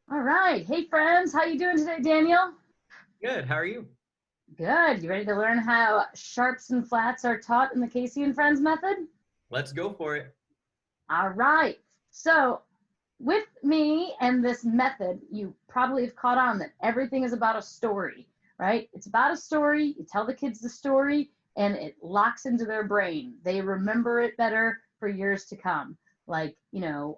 All right. Hey, friends. How you doing today, Daniel? Good. How are you? Good. You ready to learn how sharps and flats are taught in the Casey and Friends method? Let's go for it. All right. So, with me and this method, you probably have caught on that everything is about a story, right? It's about a story. You tell the kids the story, and it locks into their brain. They remember it better for years to come. Like,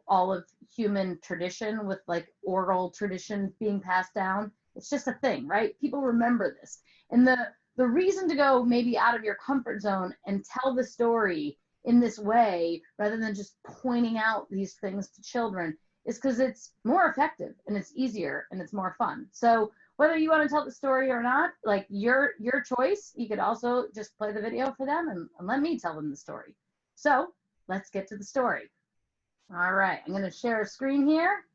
all of human tradition with like oral tradition being passed down. It's just a thing, right? People remember this. And the reason to go maybe out of your comfort zone and tell the story in this way rather than just pointing out these things to children is because it's more effective and it's easier and it's more fun. So whether you want to tell the story or not, like your choice, you could also just play the video for them and let me tell them the story. So let's get to the story. All right, I'm going to share a screen here.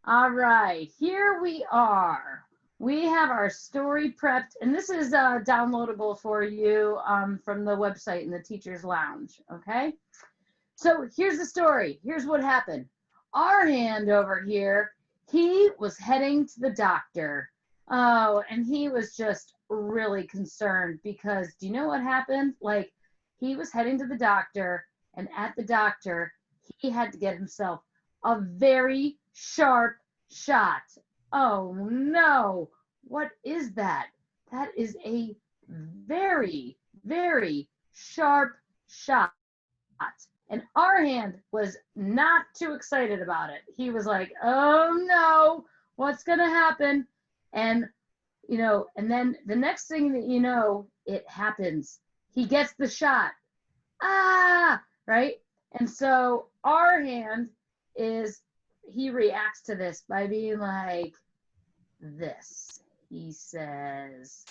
All right, here we are. We have our story prepped, and this is downloadable for you from the website in the Teacher's Lounge, okay? So here's the story. Here's what happened. Our hand over here, he was heading to the doctor. Oh, and he was just really concerned because do you know what happened? Like, he was heading to the doctor, and at the doctor, he had to get himself a very sharp shot. Oh no, what is that? That is a very, very sharp shot. And our hand was not too excited about it. He was like, oh no, what's going to happen? And, and then the next thing that you know, it happens. He gets the shot. Ah, right? And so our hand he reacts to this by being like this. He says,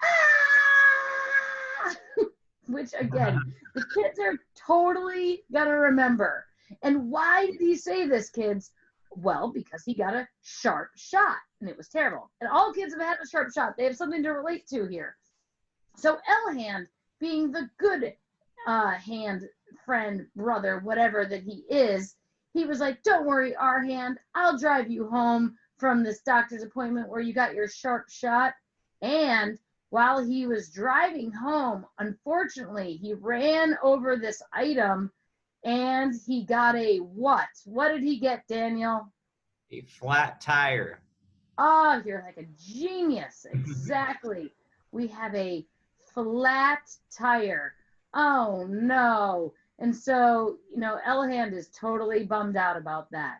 ah! Which again, the kids are totally gonna remember. And why did he say this, kids? Well, because he got a sharp shot and it was terrible. And all kids have had a sharp shot. They have something to relate to here. So Elhand, being the good hand, friend, brother, whatever that he was like, don't worry, our hand, I'll drive you home from this doctor's appointment where you got your sharp shot. And while he was driving home, unfortunately, he ran over this item and he got a what? What did he get, Daniel? A flat tire. Oh, you're like a genius. Exactly. We have a flat tire. Oh, no. And so, Elhand is totally bummed out about that.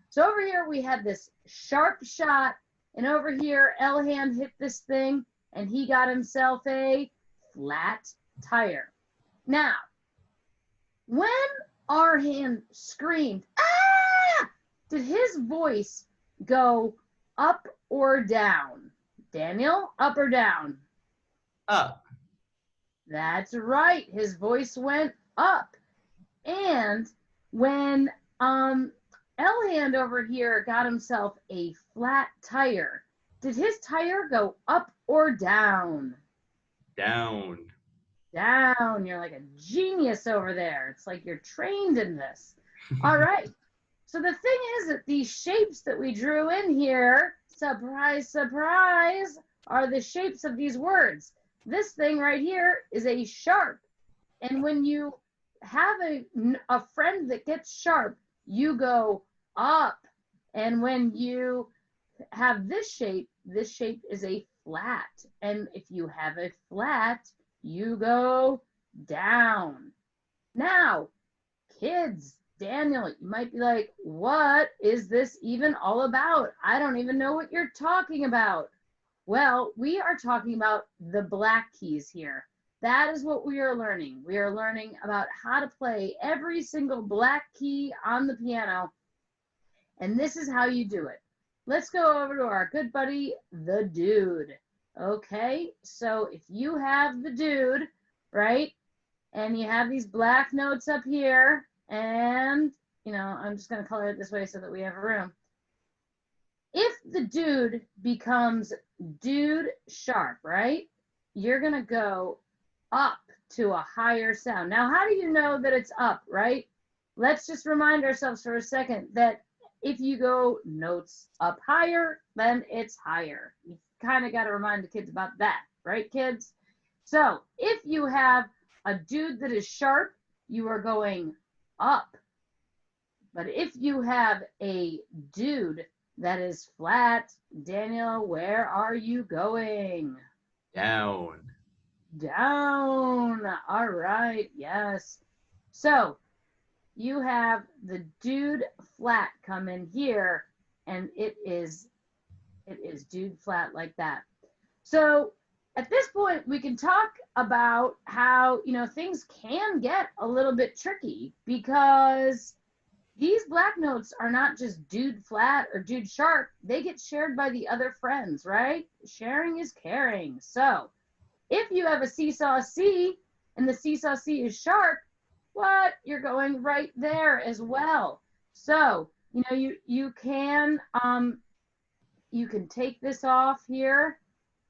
So over here, we had this sharp shot. And over here, Elhand hit this thing and he got himself a flat tire. Now, when our hand screamed, ah, did his voice go up or down? Daniel, up or down? Up. That's right. His voice went up. And when Elhand over here got himself a flat tire, did his tire go up or down? Down. Down. You're like a genius over there. It's like you're trained in this. All right. So the thing is that these shapes that we drew in here, surprise, surprise, are the shapes of these words. This thing right here is a sharp. And when you have a friend that gets sharp, you go up. And when you have this shape is a flat. And if you have a flat, you go down. Now, kids, Daniel, you might be like, what is this even all about? I don't even know what you're talking about. Well, we are talking about the black keys here. That is what we are learning. We are learning about how to play every single black key on the piano. And this is how you do it. Let's go over to our good buddy, the dude. Okay, so if you have the dude, right, and you have these black notes up here, and, I'm just going to color it this way so that we have room. If the dude becomes dude sharp, right, you're going to go up to a higher sound. Now, how do you know that it's up, right? Let's just remind ourselves for a second that if you go notes up higher, then it's higher. You kind of got to remind the kids about that, right, kids? So if you have a dude that is sharp, you are going up. But if you have a dude that is flat, Daniel, where are you going? Down. Down. All right. Yes. So you have the dude flat come in here, and it is dude flat like that. So at this point, we can talk about how, things can get a little bit tricky, because these black notes are not just dude flat or dude sharp. They get shared by the other friends, right? Sharing is caring. So if you have a seesaw C and the seesaw C is sharp, what? You're going right there as well. So, you can take this off here,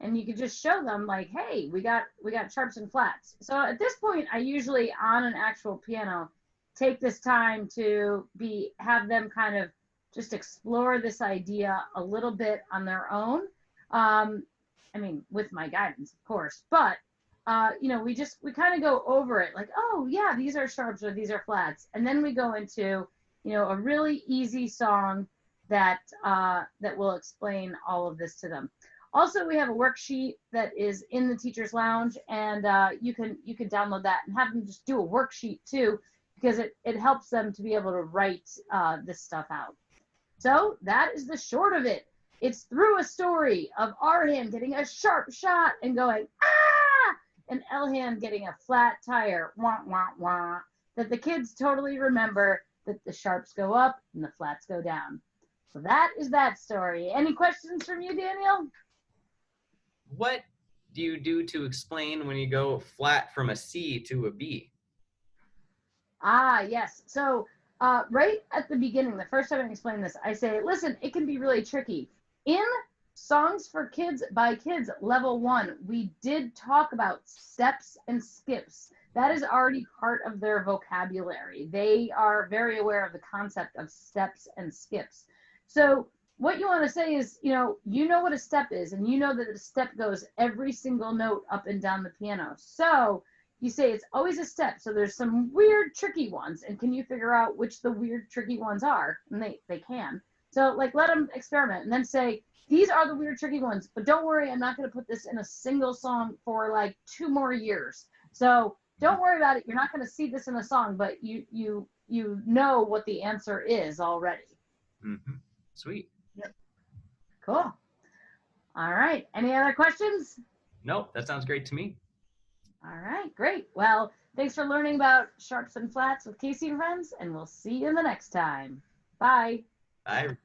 and you can just show them like, hey, we got sharps and flats. So at this point, I usually, on an actual piano, take this time to have them kind of just explore this idea a little bit on their own. With my guidance, of course, but we kind of go over it like, oh yeah, these are sharps or these are flats, and then we go into a really easy song that will explain all of this to them. Also, we have a worksheet that is in the teacher's lounge, and you can download that and have them just do a worksheet too, because it helps them to be able to write this stuff out. So that is the short of it. It's through a story of Arhan getting a sharp shot and going, ah, and Elhan getting a flat tire, wah, wah, wah, that the kids totally remember that the sharps go up and the flats go down. So that is that story. Any questions from you, Daniel? What do you do to explain when you go flat from a C to a B? Ah, yes. So right at the beginning, the first time I explain this, I say, listen, it can be really tricky. In Songs for Kids by Kids Level 1, we did talk about steps and skips. That is already part of their vocabulary. They are very aware of the concept of steps and skips. So what you want to say is, you know what a step is, and you know that a step goes every single note up and down the piano. So you say it's always a step. So there's some weird, tricky ones, and can you figure out which the weird, tricky ones are? And they can. So like, let them experiment and then say, these are the weird, tricky ones, but don't worry, I'm not going to put this in a single song for like 2 more years. So don't worry about it. You're not going to see this in a song, but you know what the answer is already. Mm-hmm. Sweet. Yep. Cool. All right. Any other questions? Nope, that sounds great to me. All right, great. Well, thanks for learning about sharps and flats with Casey and Friends, and we'll see you the next time. Bye. Bye.